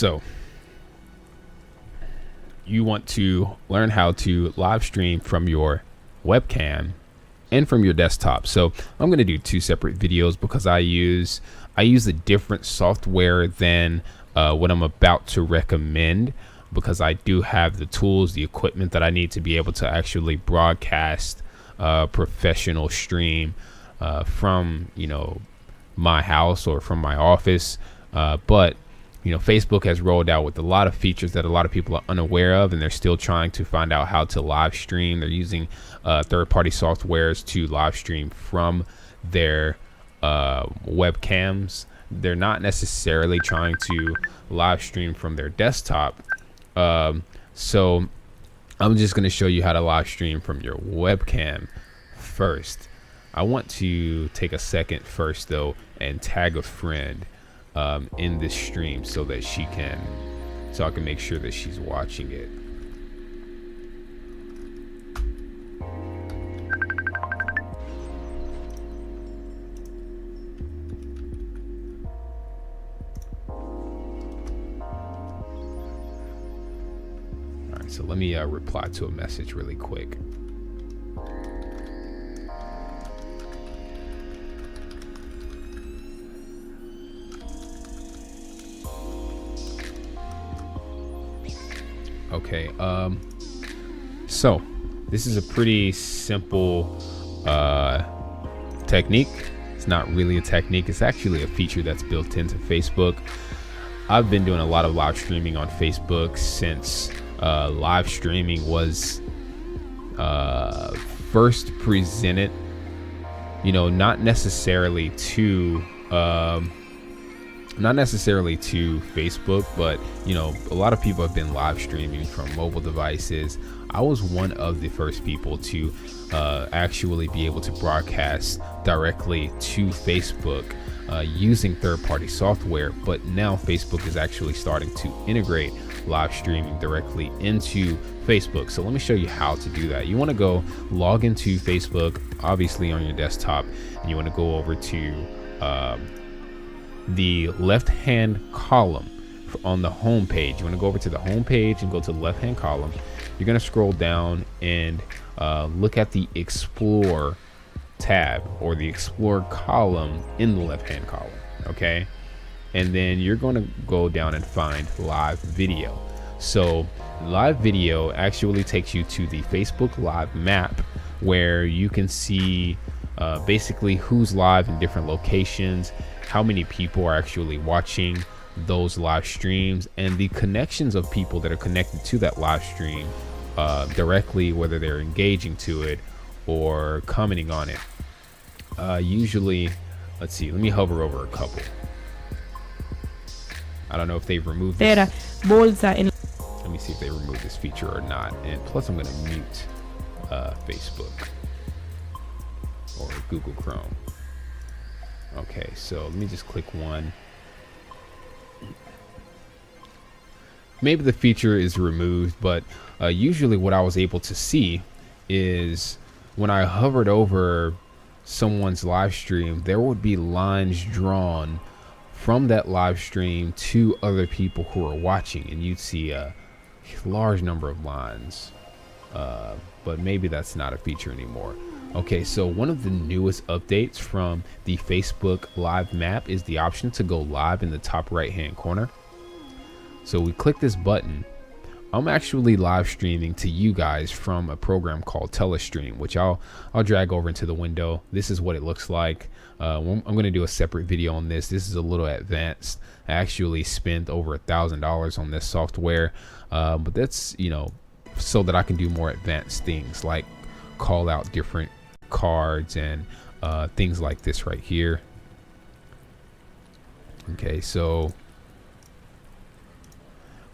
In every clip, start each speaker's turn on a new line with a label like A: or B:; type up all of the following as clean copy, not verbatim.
A: So you want to learn how to live stream from your webcam and from your desktop. So I'm going to do two separate videos because I use a different software than what I'm about to recommend, because I do have the tools, the equipment that I need to be able to actually broadcast professional stream from, my house or from my office. But Facebook has rolled out with a lot of features that a lot of people are unaware of, and they're still trying to find out how to live stream. They're using third-party softwares to live stream from their webcams. They're not necessarily trying to live stream from their desktop. So I'm just going to show you how to live stream from your webcam first. I want to take a second first, though, and tag a friend in this stream so that I can make sure that she's watching it. All right, so let me reply to a message really quick. Okay, so this is a pretty simple technique. It's not really a technique. It's actually a feature that's built into Facebook. I've been doing a lot of live streaming on Facebook since live streaming was first presented, not necessarily to Facebook, but a lot of people have been live streaming from mobile devices. I was one of the first people to actually be able to broadcast directly to Facebook using third-party software, but now Facebook is actually starting to integrate live streaming directly into Facebook. So let me show you how to do that. You want to go log into Facebook, obviously on your desktop, and you want to go over to the left-hand column on the home page. You want to go over to the home page and go to the left-hand column. You're going to scroll down and look at the Explore tab or the Explore column in the left-hand column. Okay, and then you're going to go down and find live video. So live video actually takes you to the Facebook Live map, where you can see basically who's live in different locations, how many people are actually watching those live streams, and the connections of people that are connected to that live stream directly, whether they're engaging to it or commenting on it. Usually, let's see, let me hover over a couple. I don't know if they've removed this. Let me see if they removed this feature or not. And plus I'm going to mute Facebook or Google Chrome. Okay, so let me just click one. Maybe the feature is removed, but usually what I was able to see is when I hovered over someone's live stream, there would be lines drawn from that live stream to other people who are watching, and you'd see a large number of lines, but maybe that's not a feature anymore. Okay, so one of the newest updates from the Facebook Live map is the option to go live in the top right hand corner. So we click this button. I'm actually live streaming to you guys from a program called Telestream, which I'll drag over into the window. This is what it looks like. I'm going to do a separate video on this. This is a little advanced. I actually spent over $1,000 on this software, but that's, so that I can do more advanced things like call out different cards and things like this right here. Okay, so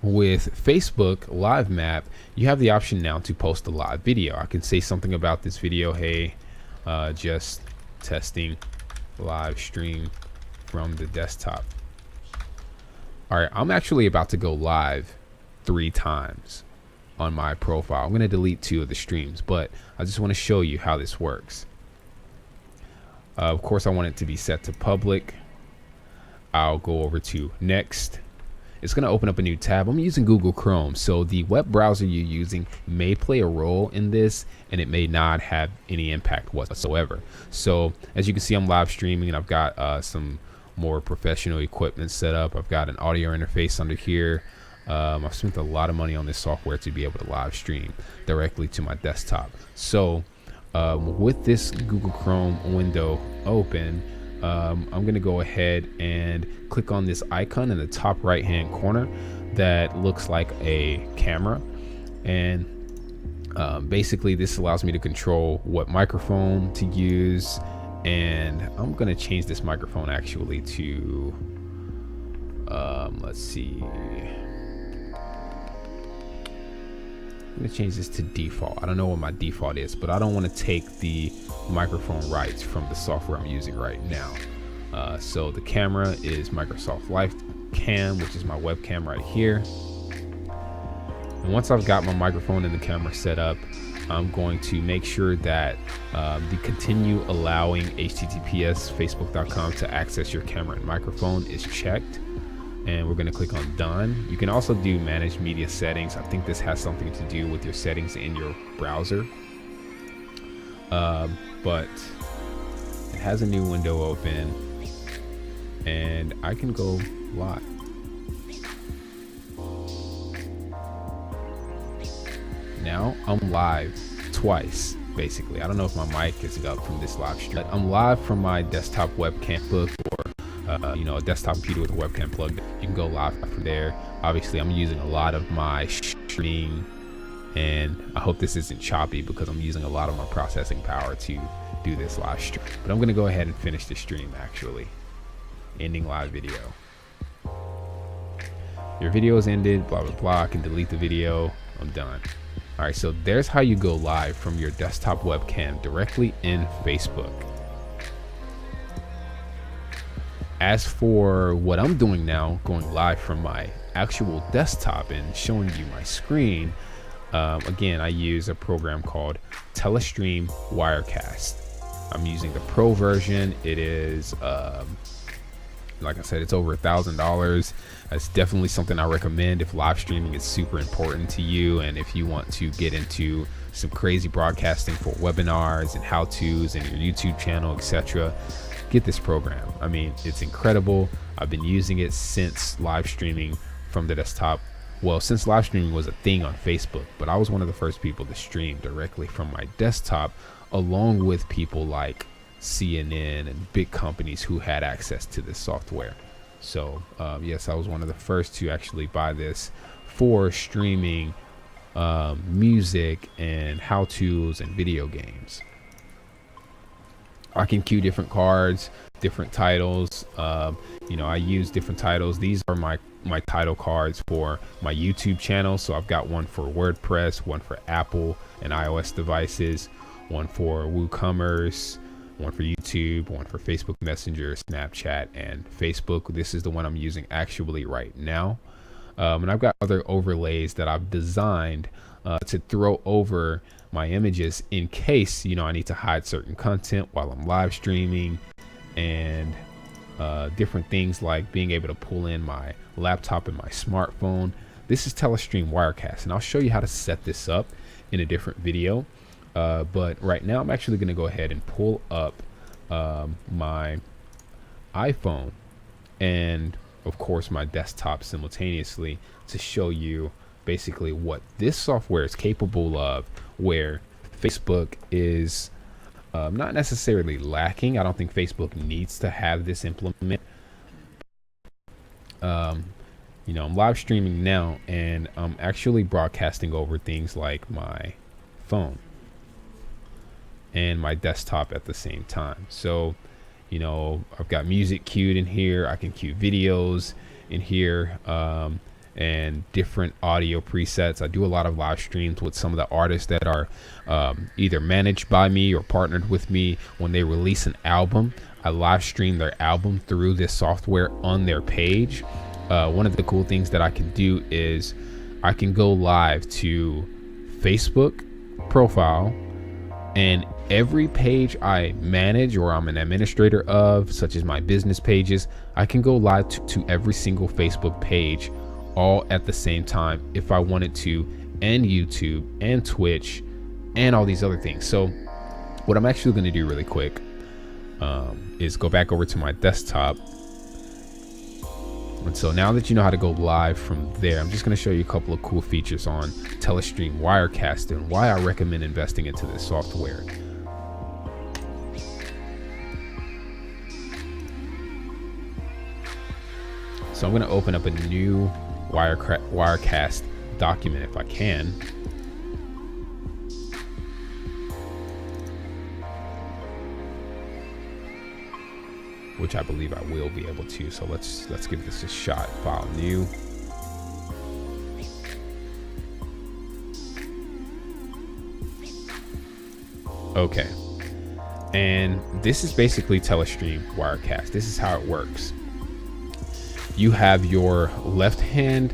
A: with Facebook Live Map, you have the option now to post a live video. I can say something about this video. Hey, just testing live stream from the desktop. All right, I'm actually about to go live 3 times on my profile. I'm going to delete 2 of the streams, but I just want to show you how this works. Of course, I want it to be set to public. I'll go over to next, it's going to open up a new tab. I'm using Google Chrome, so the web browser you're using may play a role in this, and it may not have any impact whatsoever. So as you can see, I'm live streaming, and I've got some more professional equipment set up. I've got an audio interface under here. I've spent a lot of money on this software to be able to live stream directly to my desktop. So with this Google Chrome window open, I'm going to go ahead and click on this icon in the top right hand corner that looks like a camera, and basically this allows me to control what microphone to use. And I'm going to change this microphone actually to let's see, I'm going to change this to default. I don't know what my default is, but I don't want to take the microphone rights from the software I'm using right now. So the camera is Microsoft Livestream, which is my webcam right here. And once I've got my microphone and the camera set up, I'm going to make sure that the continue allowing https facebook.com to access your camera and microphone is checked. And we're going to click on done. You can also do manage media settings. I think this has something to do with your settings in your browser. But it has a new window open, and I can go live. Now I'm live twice, basically. I don't know if my mic is up from this live stream. I'm live from my desktop webcam book, or a desktop computer with a webcam plugged in. You can go live from there. Obviously, I'm using a lot of my streaming, and I hope this isn't choppy because I'm using a lot of my processing power to do this live stream. But I'm going to go ahead and finish the stream, actually. Ending live video. Your video is ended, blah, blah, blah. I can delete the video. I'm done. All right, so there's how you go live from your desktop webcam directly in Facebook. As for what I'm doing now, going live from my actual desktop and showing you my screen, again, I use a program called Telestream Wirecast. I'm using the pro version. It is, like I said, it's over $1,000. That's definitely something I recommend if live streaming is super important to you, and if you want to get into some crazy broadcasting for webinars and how-tos and your YouTube channel, etc. Get this program. I mean, it's incredible. I've been using it since live streaming from the desktop. Well, since live streaming was a thing on Facebook, but I was one of the first people to stream directly from my desktop, along with people like CNN and big companies who had access to this software. So yes, I was one of the first to actually buy this for streaming music and how-tos and video games. I can cue different cards, different titles. I use different titles. These are my title cards for my YouTube channel. So I've got one for WordPress, one for Apple and iOS devices, one for WooCommerce, one for YouTube, one for Facebook Messenger, Snapchat, and Facebook. This is the one I'm using actually right now. And I've got other overlays that I've designed to throw over my images in case, I need to hide certain content while I'm live streaming, and different things like being able to pull in my laptop and my smartphone. This is Telestream Wirecast, and I'll show you how to set this up in a different video. But right now I'm actually going to go ahead and pull up my iPhone and of course my desktop simultaneously to show you basically what this software is capable of, where Facebook is not necessarily lacking. I don't think Facebook needs to have this implemented. I'm live streaming now, and I'm actually broadcasting over things like my phone and my desktop at the same time. So, I've got music queued in here. I can cue videos in here, and different audio presets. I do a lot of live streams with some of the artists that are either managed by me or partnered with me. When they release an album, I live stream their album through this software on their page. One of the cool things that I can do is I can go live to Facebook profile, and every page I manage or I'm an administrator of, such as my business pages, I can go live to every single Facebook page all at the same time if I wanted to, and YouTube and Twitch and all these other things. So what I'm actually going to do really quick is go back over to my desktop. And so now that you know how to go live from there, I'm just going to show you a couple of cool features on Telestream Wirecast and why I recommend investing into this software. So I'm going to open up a new Wirecast document if I can. Which I believe I will be able to. So let's give this a shot. File new. Okay. And this is basically Telestream Wirecast. This is how it works. You have your left hand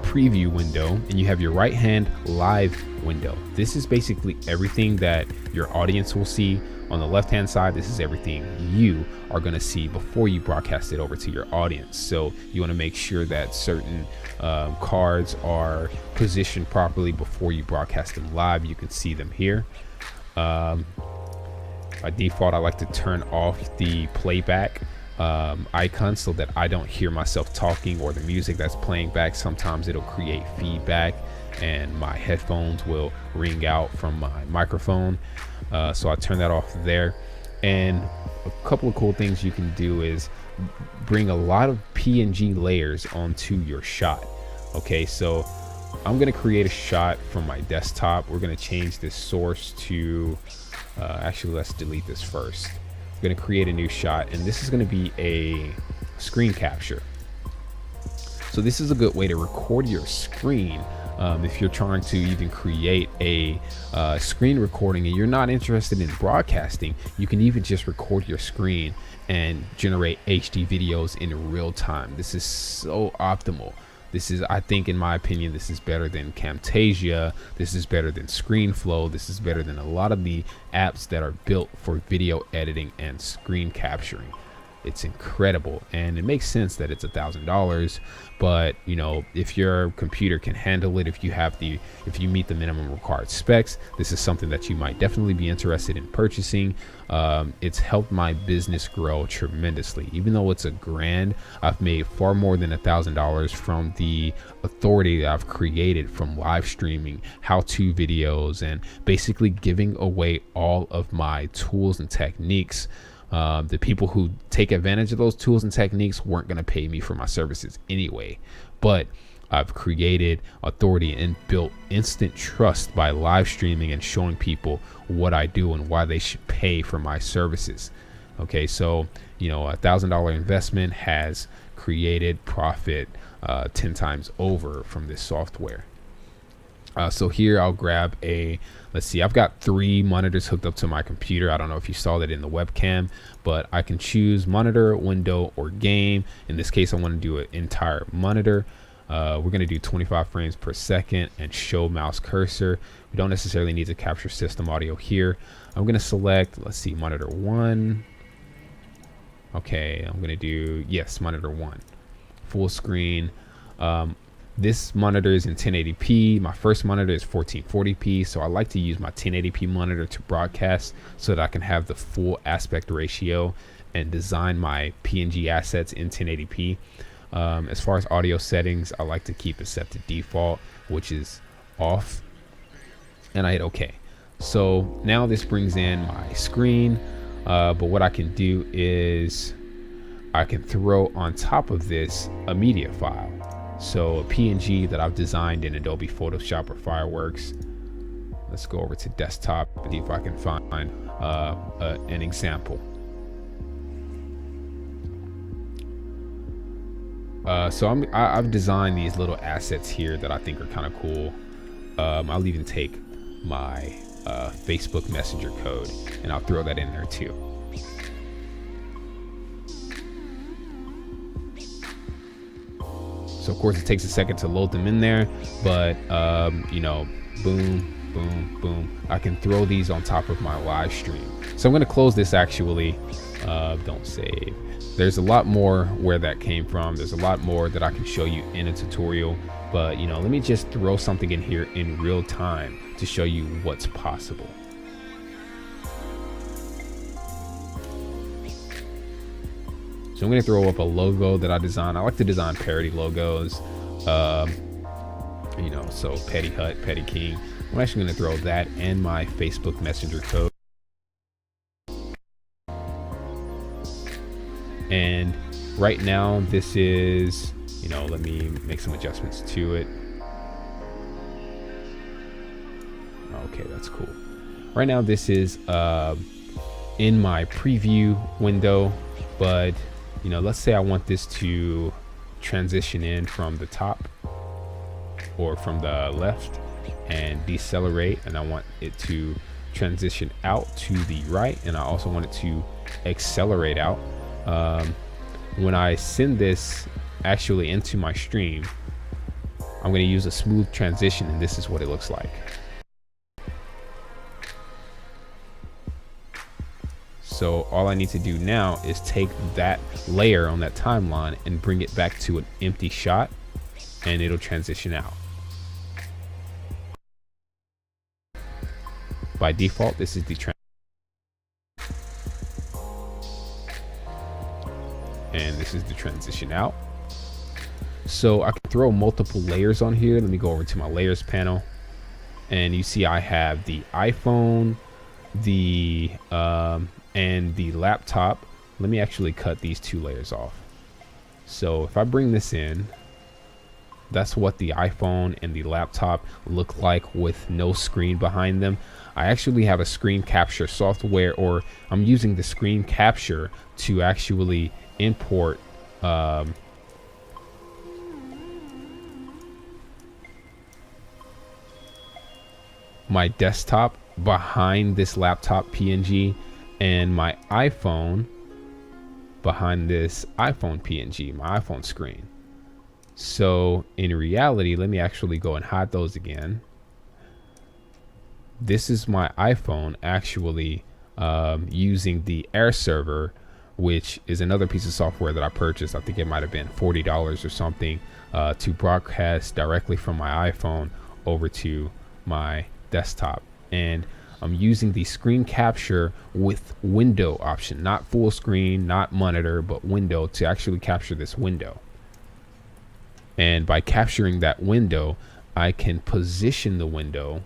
A: preview window and you have your right hand live window. This is basically everything that your audience will see. On the left hand side, this is everything you are going to see before you broadcast it over to your audience. So you want to make sure that certain cards are positioned properly before you broadcast them live. You can see them here. By default, I like to turn off the playback icon so that I don't hear myself talking or the music that's playing back. Sometimes it'll create feedback and my headphones will ring out from my microphone. So I turn that off there. And a couple of cool things you can do is bring a lot of PNG layers onto your shot. Okay, so I'm going to create a shot from my desktop. We're going to change this source to actually, let's delete this first. I'm going to create a new shot, and this is going to be a screen capture. So this is a good way to record your screen. If you're trying to even create a screen recording and you're not interested in broadcasting, you can even just record your screen and generate HD videos in real time. This is so optimal. This is, I think, in my opinion, this is better than Camtasia. This is better than ScreenFlow. This is better than a lot of the apps that are built for video editing and screen capturing. It's incredible, and it makes sense that it's $1,000. But you know, if your computer can handle it, if you meet the minimum required specs, this is something that you might definitely be interested in purchasing. It's helped my business grow tremendously. Even though it's $1,000, I've made far more than $1,000 from the authority that I've created from live streaming, how-to videos, and basically giving away all of my tools and techniques. The people who take advantage of those tools and techniques weren't going to pay me for my services anyway, but I've created authority and built instant trust by live streaming and showing people what I do and why they should pay for my services. Okay, so you know, $1,000 investment has created profit 10 times over from this software. So here I'll grab let's see, I've got 3 monitors hooked up to my computer. I don't know if you saw that in the webcam, but I can choose monitor, window, or game. In this case, I want to do an entire monitor. We're going to do 25 frames per second and show mouse cursor. We don't necessarily need to capture system audio here. I'm going to select, let's see, monitor 1. Okay, I'm going to do, yes, monitor 1. Full screen. This monitor is in 1080p. My first monitor is 1440p. So I like to use my 1080p monitor to broadcast so that I can have the full aspect ratio and design my PNG assets in 1080p. As far as audio settings, I like to keep it set to default, which is off, and I hit OK. So now this brings in my screen, but what I can do is I can throw on top of this a media file. So a PNG that I've designed in Adobe Photoshop or Fireworks. Let's go over to desktop and see if I can find an example. So I've designed these little assets here that I think are kind of cool. I'll even take my Facebook Messenger code and I'll throw that in there too. So of course it takes a second to load them in there, but you know, boom, boom, boom. I can throw these on top of my live stream. So I'm going to close this actually. Don't save. There's a lot more where that came from. There's a lot more that I can show you in a tutorial, but let me just throw something in here in real time to show you what's possible. So I'm going to throw up a logo that I designed. I like to design parody logos. So Petty Hut, Petty King. I'm actually going to throw that and my Facebook Messenger code. And right now this is, let me make some adjustments to it. Okay, that's cool. Right now this is in my preview window, but let's say I want this to transition in from the top or from the left and decelerate, and I want it to transition out to the right, and I also want it to accelerate out. When I send this actually into my stream, I'm going to use a smooth transition, and this is what it looks like. So all I need to do now is take that layer on that timeline and bring it back to an empty shot, and it'll transition out. By default, this is the and this is the transition out. So I can throw multiple layers on here. Let me go over to my layers panel, and you see I have the iPhone, the and the laptop. Let me actually cut these two layers off. So if I bring this in, that's what the iPhone and the laptop look like with no screen behind them. I actually have a screen capture software, or I'm using the screen capture to actually import my desktop behind this laptop PNG and my iPhone behind this iPhone PNG, my iPhone screen. So in reality, let me actually go and hide those again. This is my iPhone actually using the Air server, which is another piece of software that I purchased. I think it might have been $40 or something to broadcast directly from my iPhone over to my desktop. And I'm using the screen capture with window option, not full screen, not monitor, but window, to actually capture this window. And by capturing that window, I can position the window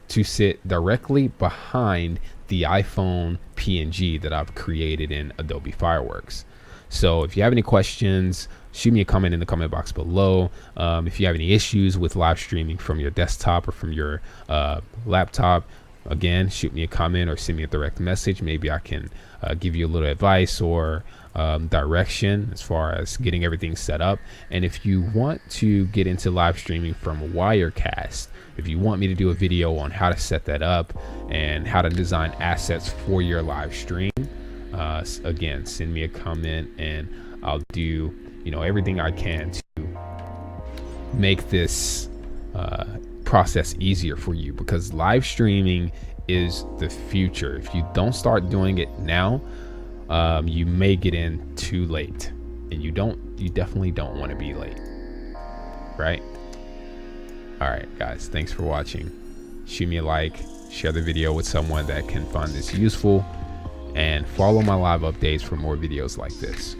A: to sit directly behind the iPhone PNG that I've created in Adobe Fireworks. So if you have any questions, shoot me a comment in the comment box below. If you have any issues with live streaming from your desktop or from your laptop, again, shoot me a comment or send me a direct message. Maybe I can give you a little advice or direction as far as getting everything set up. And if you want to get into live streaming from Wirecast, if you want me to do a video on how to set that up and how to design assets for your live stream, again, send me a comment and I'll do everything I can to make this process easier for you, because live streaming is the future. If you don't start doing it now, you may get in too late, and you definitely don't want to be late, right? All right, guys, thanks for watching. Shoot me a like, share the video with someone that can find this useful, and follow my live updates for more videos like this.